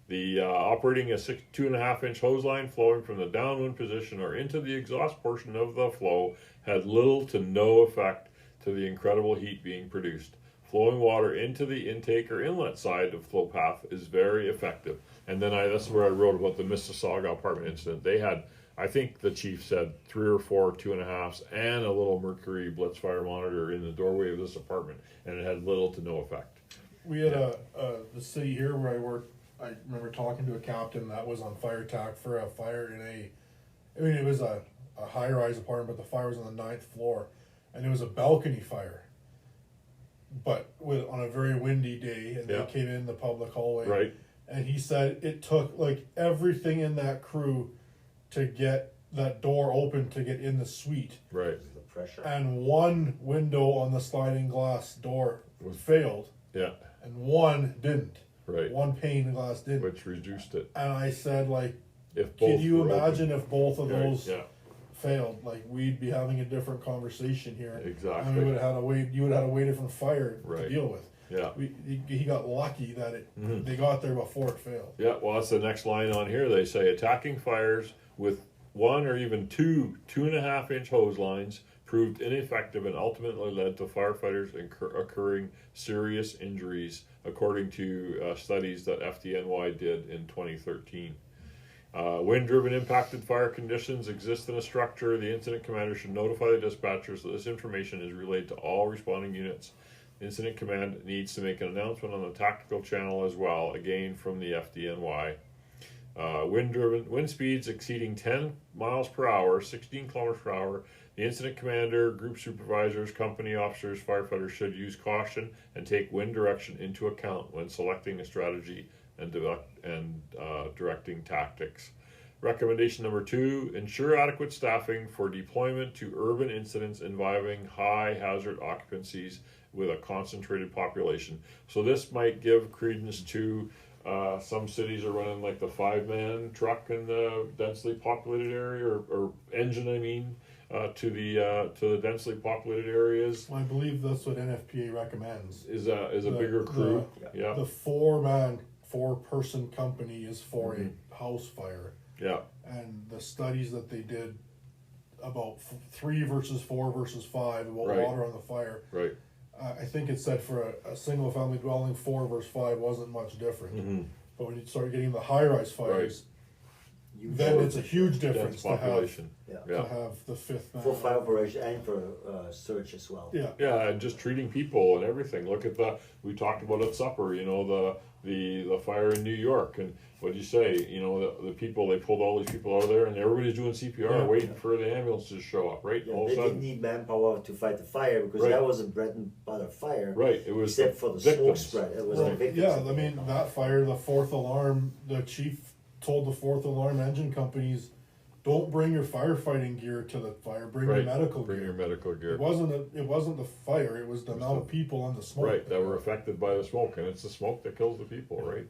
The operating a 2.5-inch hose line flowing from the downwind position or into the exhaust portion of the flow had little to no effect to the incredible heat being produced. Flowing water into the intake or inlet side of flow path is very effective. And then that's where I wrote about the Mississauga apartment incident. They had, I think the chief said 3 or 4 2.5s and a little mercury blitz fire monitor in the doorway of this apartment, and it had little to no effect. We had the city here where I worked. I remember talking to a captain that was on fire tack for a fire it was a high-rise apartment, but the fire was on the 9th floor, and it was a balcony fire. But on a very windy day, and Yeah. they came in the public hallway. Right? And he said it took like everything in that crew to get that door open to get in the suite. Right. The pressure. And one window on the sliding glass door failed, Yeah. and one didn't. Right. One pane of glass didn't. Which reduced it. And I said, like, If can both you were imagine open. if both of Right, those Yeah. failed? Like, we'd be having a different conversation here. Exactly. And we would have had a way. You would have had a way different fire to Right. deal with. Yeah. He got lucky that Mhm. they got there before it failed. Yeah, well, that's the next line on here. They say attacking fires with 1 or even 2 2.5-inch hose lines proved ineffective and ultimately led to firefighters occurring serious injuries, according to studies that FDNY did in 2013. Wind-driven impacted fire conditions exist in a structure. The incident commander should notify the dispatcher so this information is relayed to all responding units. Incident command needs to make an announcement on the tactical channel as well, again from the FDNY. Wind speeds exceeding 10 miles per hour, 16 kilometers per hour. The incident commander, group supervisors, company officers, firefighters should use caution and take wind direction into account when selecting a strategy and directing tactics. Recommendation number 2, ensure adequate staffing for deployment to urban incidents involving high hazard occupancies with a concentrated population. So this might give credence to some cities are running like the 5-man truck in the densely populated area, or engine, I mean, to the densely populated areas. Well, I believe that's what NFPA recommends. Is a bigger crew. Yeah. The 4-person company is for a house fire. Yeah. And the studies that they did about 3 versus 4 versus 5 about Right. water on the fire. Right. I think it said for a single family dwelling 4 versus 5 wasn't much different. Mm-hmm. But when you start getting the high rise fires, You then know, it's a huge Dense difference population. Yeah. Yeah. to have the 5th man. for fire operation and for search as well. Yeah. Yeah, and just treating people and everything. Look at we talked about at supper, you know, the fire in New York, and what did you say? You know, the people, they pulled all these people out of there, and everybody's doing CPR, Yeah. waiting for the ambulance to show up, right? Yeah, All of they a didn't sudden, need manpower to fight the fire because Right. that wasn't bread and butter fire. right, it was Except for the victims. smoke spread, it was the Right. victims. Yeah, that I mean, they- that fire, the 4th alarm, the chief told the 4th alarm engine companies, don't bring your firefighting gear to the fire, bring your Right. medical Bring gear. your medical gear. It wasn't the fire, it was the amount of people and the smoke. Right, that were affected by the smoke, and it's the smoke that kills the people, right?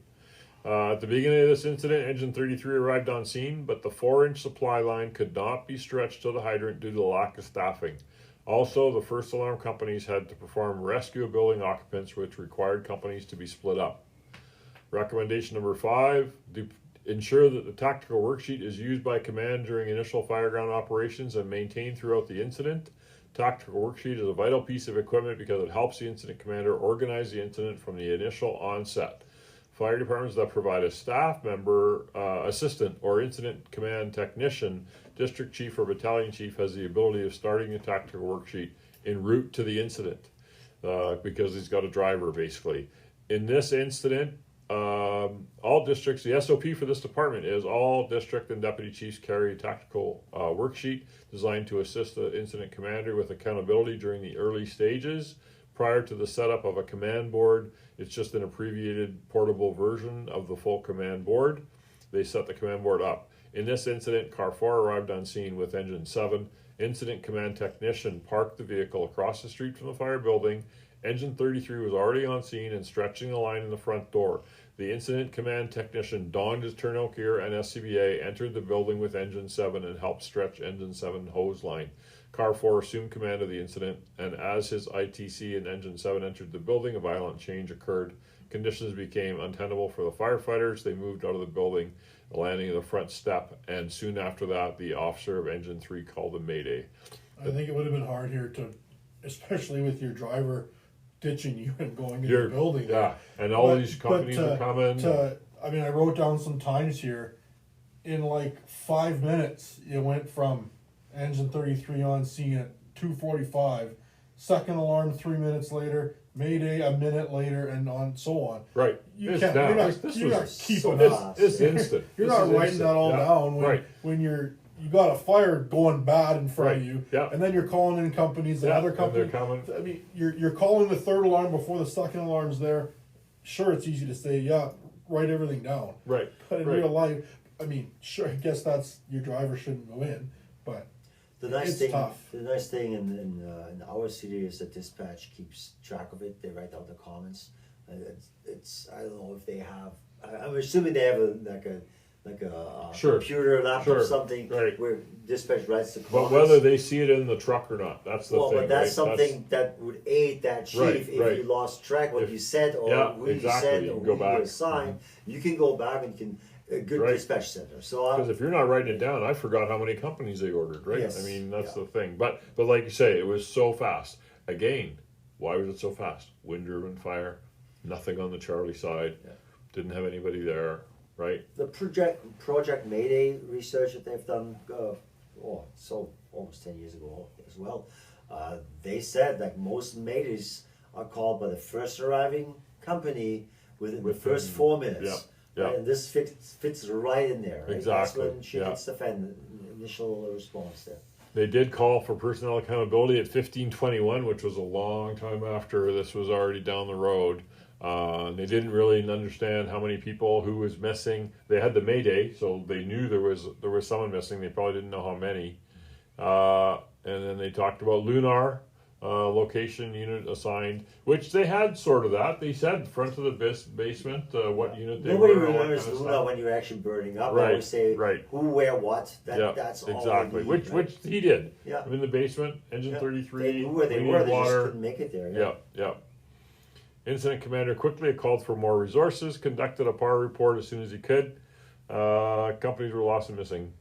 At the beginning of this incident, Engine 33 arrived on scene, but the 4-inch supply line could not be stretched to the hydrant due to the lack of staffing. Also, the first alarm companies had to perform rescue of building occupants, which required companies to be split up. Recommendation number 5, ensure that the tactical worksheet is used by command during initial fireground operations and maintained throughout the incident. Tactical worksheet is a vital piece of equipment because it helps the incident commander organize the incident from the initial onset. Fire departments that provide a staff member, assistant, or incident command technician, district chief or battalion chief has the ability of starting a tactical worksheet en route to the incident because he's got a driver basically. In this incident, all districts, the SOP for this department is all district and deputy chiefs carry a tactical worksheet designed to assist the incident commander with accountability during the early stages. Prior to the setup of a command board, it's just an abbreviated portable version of the full command board. They set the command board up. In this incident, Car 4 arrived on scene with Engine 7. Incident command technician parked the vehicle across the street from the fire building. Engine 33 was already on scene and stretching the line in the front door. The incident command technician donned his turnout gear and SCBA, entered the building with Engine 7 and helped stretch Engine 7 hose line. Car 4 assumed command of the incident, and as his ITC and Engine 7 entered the building, a violent change occurred. Conditions became untenable for the firefighters. They moved out of the building, landing at the front step, and soon after that, the officer of Engine 3 called a mayday. I think it would have been hard here especially with your driver ditching you and going into the building. Yeah, and all But- these companies but, are coming. I mean, I wrote down some times here. In like 5 minutes, it went from Engine 33 on scene at 2:45, second alarm 3 minutes later, Mayday a minute later, and so on. Right. You It's can't. down. You're not, This you're was not keeping so up. fast. It's instant. You're This not is writing instant. that all Yeah. down Right. when you got a fire going bad in front of Right. you, Yeah. and then you're calling in companies, Yeah, another and company. they're coming. I mean, you're calling the third alarm before the second alarm's there. Sure, it's easy to say, yeah, write everything down. Right. But in Right. real life, I mean, sure, I guess that's your driver shouldn't go in, but The nice It's thing, tough. the nice thing in our city is that dispatch keeps track of it. They write out the comments. It's I don't know if they have. I'm assuming they have like a Sure. computer, laptop, Sure. something Right. where dispatch writes the But comments. whether they see it in the truck or not, that's the well, thing. but that's right? something that would aid that chief Right, if right. you lost track what If- you said or yeah, who exactly. you said You or can go who back. you assigned. You can go back and a good Right. dispatch center. So Because if you're not writing it down, I forgot how many companies they ordered, right? Yes. I mean, that's Yeah. the thing. But like you say, it was so fast. Again, why was it so fast? Wind-driven fire, nothing on the Charlie side, Yeah. didn't have anybody there, right? the Project Mayday research that they've done, so almost 10 years ago as well, they said that most Maydays are called by the first arriving company within the first 4 minutes. Yeah, Right? yeah. And this fits right in there. Right? Exactly, That's when shit yeah. hits the fan, initial response there. They did call for personnel accountability at 1521, which was a long time after this was already down the road. They didn't really understand how many people, who was missing. They had the Mayday, so they knew there was someone missing. They probably didn't know how many. And then they talked about Lunar location unit assigned, which they had sort of that. They said front of the basement, what unit they Nobody were. all that remembers kind of Luna stuff. when you're actually burning up. Right, I always say right. who, where, what. Yeah, That's all. exactly. they need, right? Which he did. Yeah. In the basement, engine Yeah. 33. They knew where they we were. need They just water. couldn't make it there. Yeah, yeah. Incident commander quickly called for more resources, conducted a PAR report as soon as he could. Companies were lost and missing.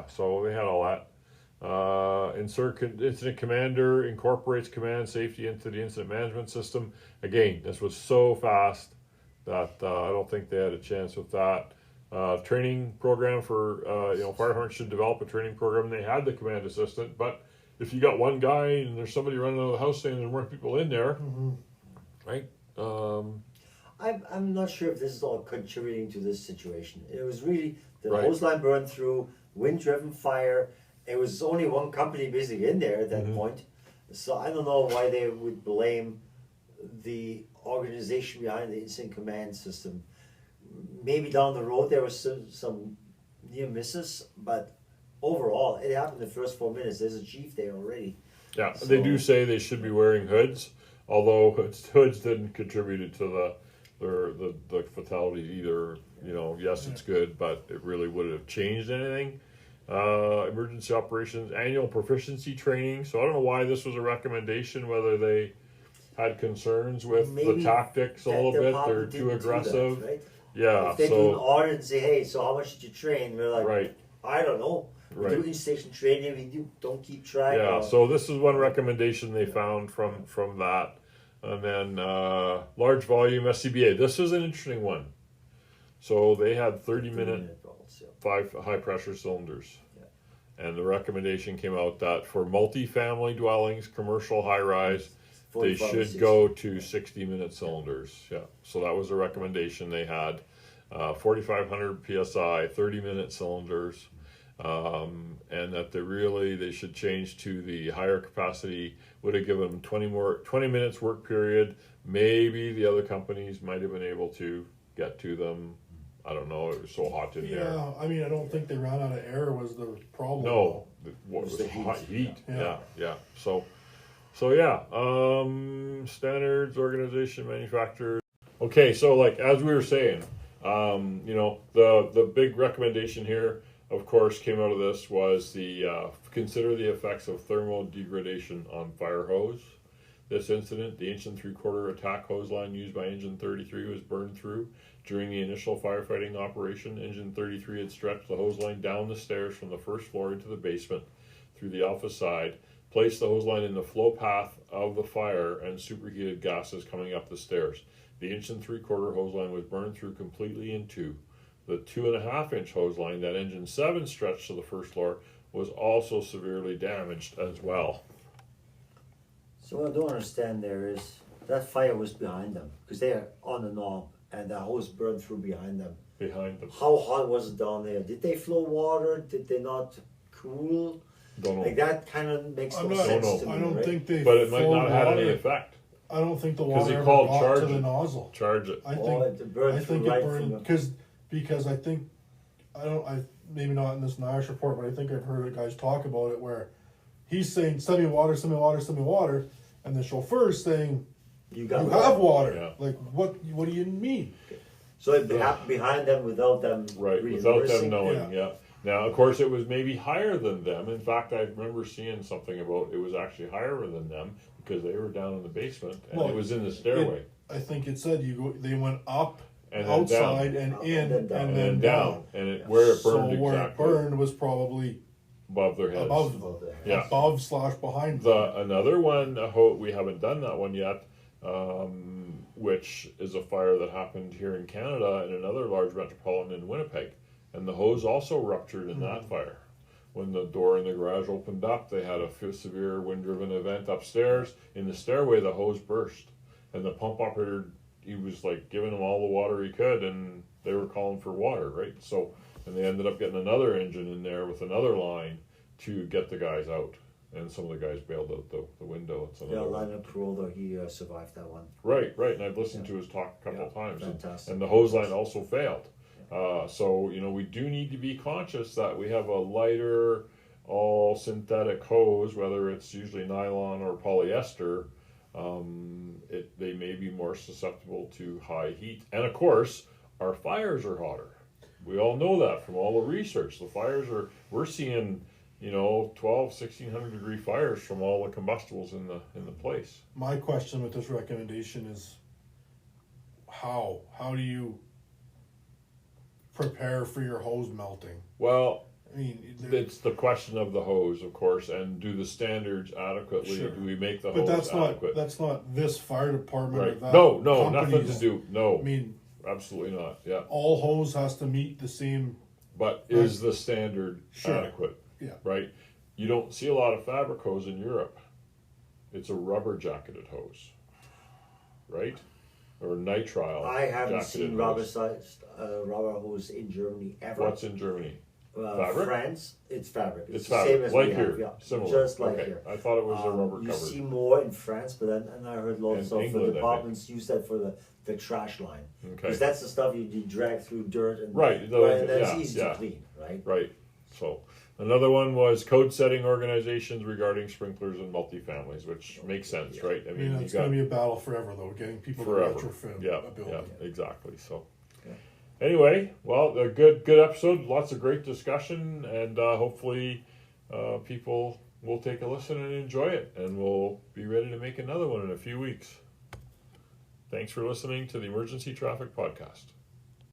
So they had all that. Incident commander incorporates command safety into the incident management system. Again, this was so fast that I don't think they had a chance with that. Training program for, fire departments should develop a training program. They had the command assistant, but if you got one guy and there's somebody running out of the house saying there weren't people in there, right? I'm not sure if this is all contributing to this situation. It was really the Right. hose line burned through, wind-driven fire. It was only one company basically in there at that point. So I don't know why they would blame the organization behind the incident command system. Maybe down the road there was some near misses, but overall it happened in the first 4 minutes. There's a chief there already. Yeah, So- they do say they should be wearing hoods, although hoods didn't contribute to the fatalities either. Yes, it's good, but it really would have changed anything. Emergency operations annual proficiency training. So I don't know why this was a recommendation. Whether they had concerns with Maybe the tactics a that little bit, department they're didn't too do aggressive. that, right? Yeah, If they do an so audit and say, hey, so how much did you train? We're like, right. I don't know. We Right. do in-station training, we don't keep track. Yeah, or- so this is one recommendation they found from that. And then large volume SCBA. This is an interesting one. So they had 30-minute balls, yeah. 5 high pressure cylinders. Yeah. And the recommendation came out that for multi-family dwellings, commercial high rise, they 45 or should 60. go to 60-minute cylinders. Yeah, so that was a recommendation they had. 4,500 psi, 30-minute cylinders. And that they should change to the higher capacity. Would have given them 20 minutes work period. Maybe the other companies might have been able to get to them. I don't know. It was so hot in there. Yeah, I mean, I don't think they ran out of air was the problem. No, what It was was the hot heat? Yeah. Yeah. So yeah. Standards, organization, manufacturers. Okay, so like as we were saying, the big recommendation here, of course, came out of this was the consider the effects of thermal degradation on fire hose. This incident, the 1 3/4 attack hose line used by engine 33 was burned through. During the initial firefighting operation, engine 33 had stretched the hose line down the stairs from the first floor into the basement through the alpha side, placed the hose line in the flow path of the fire and superheated gases coming up the stairs. The 1 3/4 hose line was burned through completely in two. The 2.5-inch hose line that engine 7 stretched to the first floor was also severely damaged as well. So what I don't understand there is that fire was behind them because they are on the knob and the hose burned through behind them. Behind them. How hot was it down there? Did they flow water? Did they not cool? Don't know. Like that kind of makes I'm no not, sense know. to me. I don't right? think they. But it might flowed not have had any water. effect. I don't think the 'Cause water he ever called got charge to the it. nozzle. Charge it. I Oh, think. it burned I through think right it from burned the. because I think I maybe not in this Nash report, but I think I've heard guys talk about it where he's saying send me water, send me water, send me water, and the chauffeur's saying You you got have water. Yeah. Like what do you mean? So it happened behind them without them Right, really without noticing? them knowing, yeah. Now, of course, it was maybe higher than them. In fact, I remember seeing something about it was actually higher than them because they were down in the basement and Well, it was in the stairway. I think it said they went up and then outside down, and Up in and then down. and then down. and it, Yeah. where it So burned where it exactly burned was probably above their heads. above Above there. Yeah. above / behind them. Another one, we haven't done that one yet, which is a fire that happened here in Canada in another large metropolitan in Winnipeg, and the hose also ruptured in that fire. When the door in the garage opened up, they had a severe wind-driven event upstairs. In the stairway, the hose burst, and the pump operator, he was like giving them all the water he could, and they were calling for water, right? So, and they ended up getting another engine in there with another line to get the guys out. And some of the guys bailed out the window. It's Yeah, another Lionel Peralta, he survived that one. Right. And I've listened to his talk a couple of times. Fantastic. And the hose line also failed. So, we do need to be conscious that we have a lighter, all synthetic hose, whether it's usually nylon or polyester. They may be more susceptible to high heat. And of course, our fires are hotter. We all know that from all the research. The fires we're seeing 1,1600 degree fires from all the combustibles in the place. My question with this recommendation is how do you prepare for your hose melting? Well, I mean, it's the question of the hose, of course, and do the standards adequately? Sure. Do we make the but hose adequate? that's not this fire department or Right. that No, nothing to company's- do. No, I mean, absolutely not. Yeah, all hose has to meet the same. but is the standard Sure. adequate? Yeah. Right. You don't see a lot of fabric hose in Europe. It's a rubber jacketed hose, right? Or nitrile. I haven't jacketed seen hose. rubber hose in Germany ever. What's in Germany? fabric? France, it's fabric. It's the fabric, same as like we here, have, yeah. similar. Just like Okay. here. I thought it was a rubber You covered. see more in France, but then and I heard lots In of England, I the think. departments use that for the trash line. Okay. Because that's the stuff you drag through dirt and Right, and then yeah, it's easy yeah. to clean, right? Right. So another one was code setting organizations regarding sprinklers and multifamilies, which makes sense, Yeah. right? I I mean, mean, you it's got going to be a battle forever, though, getting people forever. to retrofit Yeah, a building. yeah, exactly. So Yeah. anyway, well, a good episode. Lots of great discussion, and hopefully people will take a listen and enjoy it, and we'll be ready to make another one in a few weeks. Thanks for listening to the Emergency Traffic Podcast.